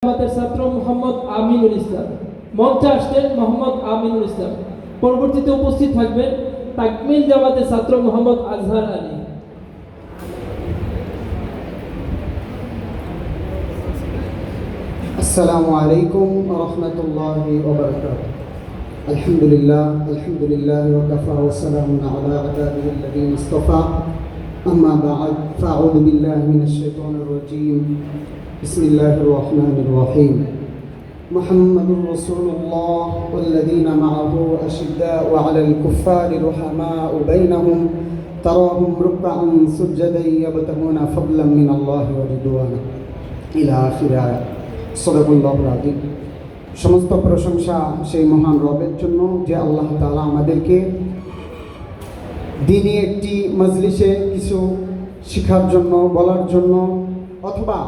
জামাতের ছাত্র মোহাম্মদ আমিনুল ইসলাম। মঞ্চে আসছেন মোহাম্মদ আমিনুল ইসলাম। পরবর্তীতে উপস্থিত থাকবেন তাকমিল জামাতের ছাত্র মোহাম্মদ আজহার আলী। আসসালামু আলাইকুম ওয়া রাহমাতুল্লাহি ওয়া বারাকাতুহু। আলহামদুলিল্লাহ ওয়া কাফা ওয়া সালামুন আলা ইবাদিহি আল্লাযীনা ইসতাফা। আম্মা বা'দ, ফাআউযু বিল্লাহি মিনাশ শাইতানির রাজীম। বিসমিল্লাহির রাহমানির রাহিম। মুহাম্মাদুর রাসূলুল্লাহ ওয়াল্লাযীনা মা'আহু আশিদ্দাউ 'আলাল কুফফারি রুহামাউ বাইনাহুম তারাহুম রুকআন সুজদান ইয়াবতাগুনা ফাদলান মিনাল্লাহি ওয়া রিদওয়ানা ইলা আখির আয়াত। সাদাকাল্লাহুল আযীম। সমস্ত প্রশংসা সেই মহান রবের জন্য যে আল্লাহ তাআলা আমাদেরকে দিনে একটি মজলিসে কিছু শেখার জন্য, বলার জন্য, অথবা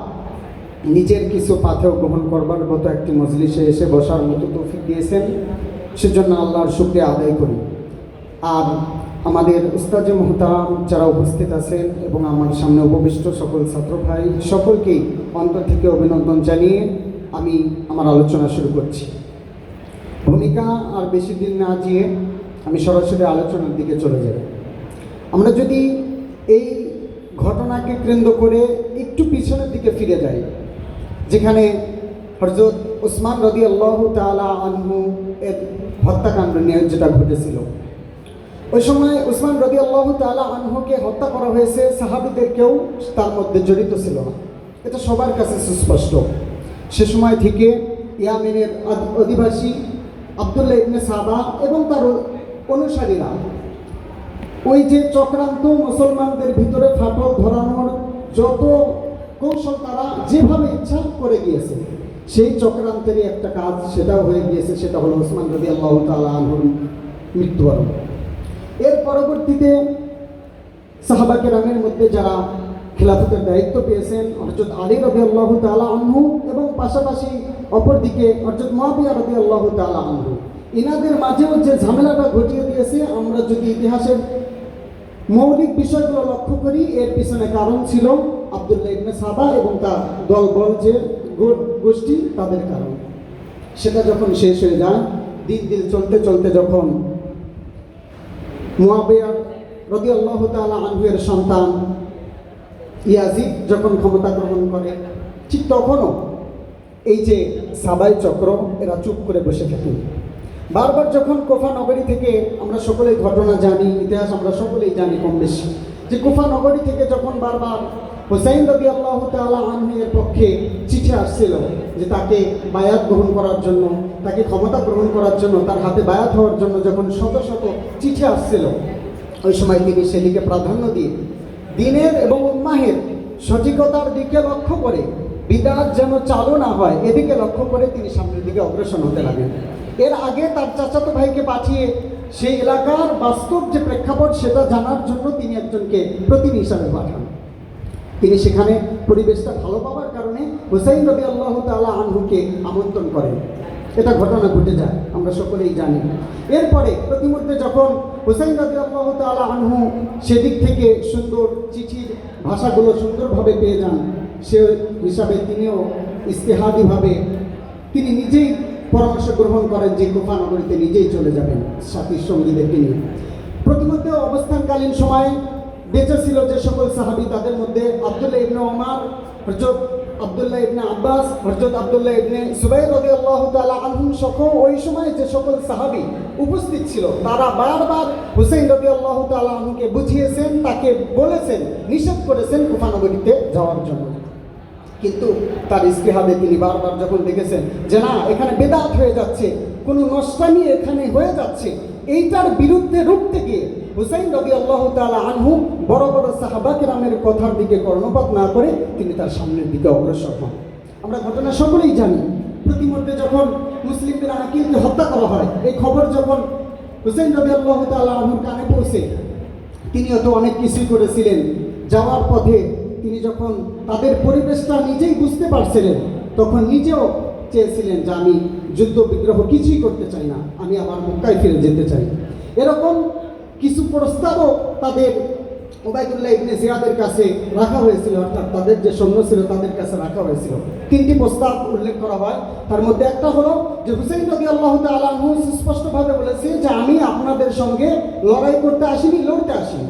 নিজের কিছু পাথেয় গ্রহণ করবার মতো একটি মজলিসে এসে বসার মতো তৌফিক দিয়েছেন। সেজন্য আল্লাহর শুকরিয়া আদায় করি। আর আমাদের উস্তাদে মুহতারাম যারা উপস্থিত আছেন এবং আমার সামনে উপবিষ্ট সকল ছাত্র ভাই সকলকেই অন্তর থেকে অভিনন্দন জানিয়ে আমি আমার আলোচনা শুরু করছি। ভূমিকা আর বেশি দিন না দিয়ে আমি সরাসরি আলোচনার দিকে চলে যাব। আমরা যদি এই ঘটনাকে কেন্দ্র করে একটু পিছনের দিকে ফিরে যাই, যেখানে হযরত উসমান রাদিয়াল্লাহু তাআলা আনহু এর হত্যাকাণ্ড নিয়ে যেটা ঘটেছিল, ওই সময় উসমান রাদিয়াল্লাহু তাআলা আনহুকে হত্যা করা হয়েছে। সাহাবীদের কেউ তার মধ্যে জড়িত ছিল না, এটা সবার কাছে সুস্পষ্ট। সে সময় থেকে ইয়ামেনের অধিবাসী আব্দুল্লাহ ইবনে সাবা এবং তার অনুসারীরা ওই যে চক্রান্ত, মুসলমানদের ভিতরে ফাটল ধরানোর যত কৌশল তারা যেভাবে ইচ্ছা করে গিয়েছে, সেই চক্রান্তেরই একটা কাজ সেটাও হয়ে গিয়েছে। সেটা হলো উসমান রাদিয়াল্লাহু তাআলা আনহুর মৃত্যুবরণ। এর পরবর্তীতে সাহাবা কেরামের মধ্যে যারা খিলাফতের দায়িত্ব পেয়েছেন, হযরত আলী রাদিয়াল্লাহু তাআলা আনহু এবং পাশাপাশি অপরদিকে হযরত মুআবিয়া রাদিয়াল্লাহু তাআলা আনহু, ইনাদের মাঝেও যে ঝামেলাটা ঘটিয়ে দিয়েছে, আমরা যদি ইতিহাসের মৌলিক বিষয়গুলো লক্ষ্য করি, এর পিছনে কারণ ছিল আব্দুল্লাহ ইবনে সাবা এবং তার দলবল যে গোষ্ঠী, তাদের কারণ। সেটা যখন শেষ হয়ে যায়, দিন চলতে চলতে যখন মুআবিয়া রাদিয়াল্লাহু তাআলা আনহুর সন্তান ইয়াজিদ যখন ক্ষমতা গ্রহণ করে, ঠিক তখনও এই যে সাবাই চক্র এরা চুপ করে বসে থাকে। বারবার যখন কুফা নগরী থেকে, আমরা সকলেই ঘটনা জানি, ইতিহাস আমরা সকলেই জানি কম বেশি, যে কুফা নগরী থেকে যখন বারবার হুসাইন রাদিয়াল্লাহু তাআলা আনহু এর পক্ষে চিঠি আসছিল যে তাকে বায়াত গ্রহণ করার জন্য, তাকে ক্ষমতা গ্রহণ করার জন্য, তার হাতে বায়াত হওয়ার জন্য যখন শত শত চিঠি আসছিল, ওই সময় তিনি সেদিকে প্রাধান্য দিয়ে দিনের এবং উম্মাহের সঠিকতার দিকে লক্ষ্য করে, বিদআত যেন চালু না হয় এদিকে লক্ষ্য করে তিনি সামনের দিকে অগ্রসর হতে লাগেন। এর আগে তার চাচাতো ভাইকে পাঠিয়ে সেই এলাকার বাস্তব যে প্রেক্ষাপট সেটা জানার জন্য তিনি একজনকে প্রতিনিধি হিসাবে পাঠান। তিনি সেখানে পরিবেশটা ভালো পাওয়ার কারণে হুসাইন রাদিয়াল্লাহু তাআলা আনহুকে আমন্ত্রণ করেন। এটা ঘটনা ঘটে যায়, আমরা সকলেই জানি। এরপরে প্রতিমধ্যে যখন হুসাইন রাদিয়াল্লাহু তাআলা আনহু সেদিক থেকে সুন্দর চিঠির ভাষাগুলো সুন্দরভাবে পেয়ে যান, সে হিসাবে তিনিও ইস্তেহাদিভাবে তিনি নিজেই পরামর্শ গ্রহণ করেন যে কুফা নগরীতে নিজেই চলে যাবেন সাথী সঙ্গীদেরকে নিয়ে। প্রতিমধ্যে অবস্থানকালীন সময়ে বেঁচে ছিল যে সকল সাহাবী, তাদের মধ্যে আব্দুল্লাহ ইবনে ওমর, হযরত আব্দুল্লাহ ইবনে আব্বাস, হযরত আব্দুল্লাহ ইবনে সুবাইর রাদিয়াল্লাহু তাআলা আনহুম সহ ওই সময় যে সকল সাহাবী উপস্থিত ছিল, তারা বারবার হুসাইন রাদিয়াল্লাহু তাআলা আনহুকে বুঝিয়েছেন, তাকে বলেছেন, নিষেধ করেছেন কুফা নগরীতে যাওয়ার জন্য। কিন্তু তার ইস্তেহাদে তিনি বারবার যখন দেখেছেন যে না, এখানে বেদাত হয়ে যাচ্ছে, কোনো নষ্টামি এখানে হয়ে যাচ্ছে, এইটার বিরুদ্ধে রুখতে গিয়ে হুসাইন রাদিয়াল্লাহু তাআলা আনহু বড় বড় সাহাবা কেরামের কথার দিকে কর্ণপাত না করে তিনি তার সামনের দিকে অগ্রসর হন। আমরা ঘটনা সকলেই জানি। প্রতিমধ্যে যখন মুসলিমদের আকিলকে হত্যা করা হয়, এই খবর যখন হুসাইন রাদিয়াল্লাহু তাআলা আনহুর কানে পৌঁছে, তিনিও তো অনেক কিছুই করেছিলেন। যাওয়ার পথে তিনি যখন তাদের পরিবেশটা নিজেই বুঝতে পারছিলেন, তখন নিজেও চেয়েছিলেন যে আমি যুদ্ধ বিগ্রহ কিছুই করতে চাই না, আমি আবার মক্কায় ফিরে যেতে চাই। এরকম কিছু প্রস্তাবও তাদের ওবায়দুল্লাহ ইবনে জিয়াদের কাছে রাখা হয়েছিল, অর্থাৎ তাদের যে সৈন্য ছিল তাদের কাছে রাখা হয়েছিল। 3টি প্রস্তাব উল্লেখ করা হয়। তার মধ্যে একটা হলো যে হুসাইন রাদিয়াল্লাহু তাআলা আনহু স্পষ্টভাবে বলেছে যে আমি আপনাদের সঙ্গে লড়াই করতে আসিনি, লড়তে আসিনি,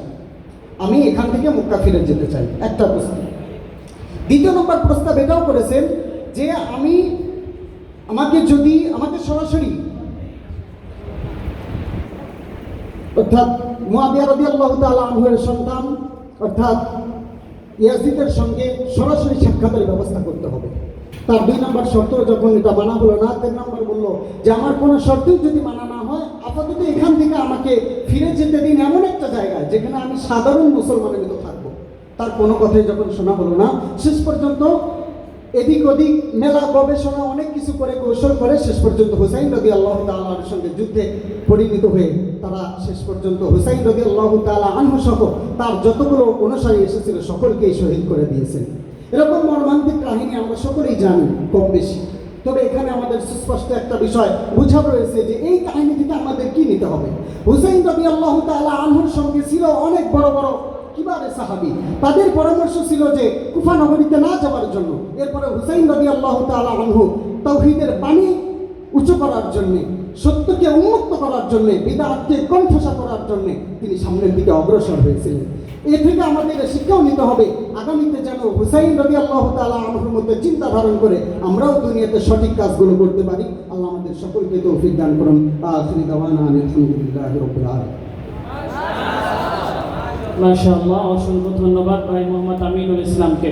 আমি এখান থেকে মক্কা ফিরে যেতে চাই, একটা প্রস্তাব। 2 নম্বর প্রস্তাব এটাও করেছেন যে আমাকে সরাসরি, অর্থাৎ মুআবিয়া রাদিয়াল্লাহু তাআলা আনহুর সন্তান অর্থাৎ ইয়াজিদের সঙ্গে সরাসরি সাক্ষাতের ব্যবস্থা করতে হবে। তার 2 নম্বর শর্ত যখন এটা মানা হলো না, 3 নম্বর বললো যে আমার কোনো শর্তই যদি মানা না হয়, আপাতত এখান থেকে আমাকে ফিরে যেতে দিন এমন একটা জায়গায় যেখানে আমি সাধারণ মুসলমানের মতো থাকবো। তার কোনো কথাই যখন শোনা হলো না, শেষ পর্যন্ত এদিক ওদিক মেলা গবেষণা অনেক কিছু করে কৌশল করে শেষ পর্যন্ত হুসাইন রাদিয়াল্লাহু তাআলা আনহুর সঙ্গে যুদ্ধে পরিণত হয়ে তারা শেষ পর্যন্ত হুসাইন রাদিয়াল্লাহু তাআলা আনহু সহ তার যতগুলো অনুসারী এসেছিল সকলকেই শহীদ করে দিয়েছেন। এরকম মর্মান্তিক কাহিনী আমরা সকলেই জানি কম বেশি। তবে এখানে আমাদের সুস্পষ্ট একটা বিষয় বোঝা রয়েছে যে এই কাহিনী থেকে আমাদের কি নিতে হবে। হুসাইন রাদিয়াল্লাহু তাআলা আনহুর সঙ্গে ছিল অনেক বড় বড় কিবারে সাহাবী, তাদের পরামর্শ ছিল যে কুফা নগরীতে না যাওয়ার জন্য। এরপরে হুসাইন রাদিয়াল্লাহু তাআলা আনহু তাওহীদের বাণী উঁচু করার জন্য, সত্যকে উন্মুক্ত করার জন্য, বিদআতকে কণ্ঠসা করার জন্য তিনি সামনের দিকে অগ্রসর হয়েছিলেন। এ থেকে আমাদের শিক্ষাও নিতে হবে আগামীতে যেন হুসাইন রাদিয়াল্লাহু তাআলা আনহুর মধ্যে চিন্তা ধারণ করে আমরাও দুনিয়াতে সঠিক কাজগুলো করতে পারি। আল্লাহ আমাদের সকলকে তৌফিক দান করুন। আখিরি দাওয়ানা আলহামদুলিল্লাহি রাব্বিল আলামিন। মাশাআল্লাহ, অসংখ্য ধন্যবাদ ভাই মোহাম্মদ আমিনুল ইসলামকে।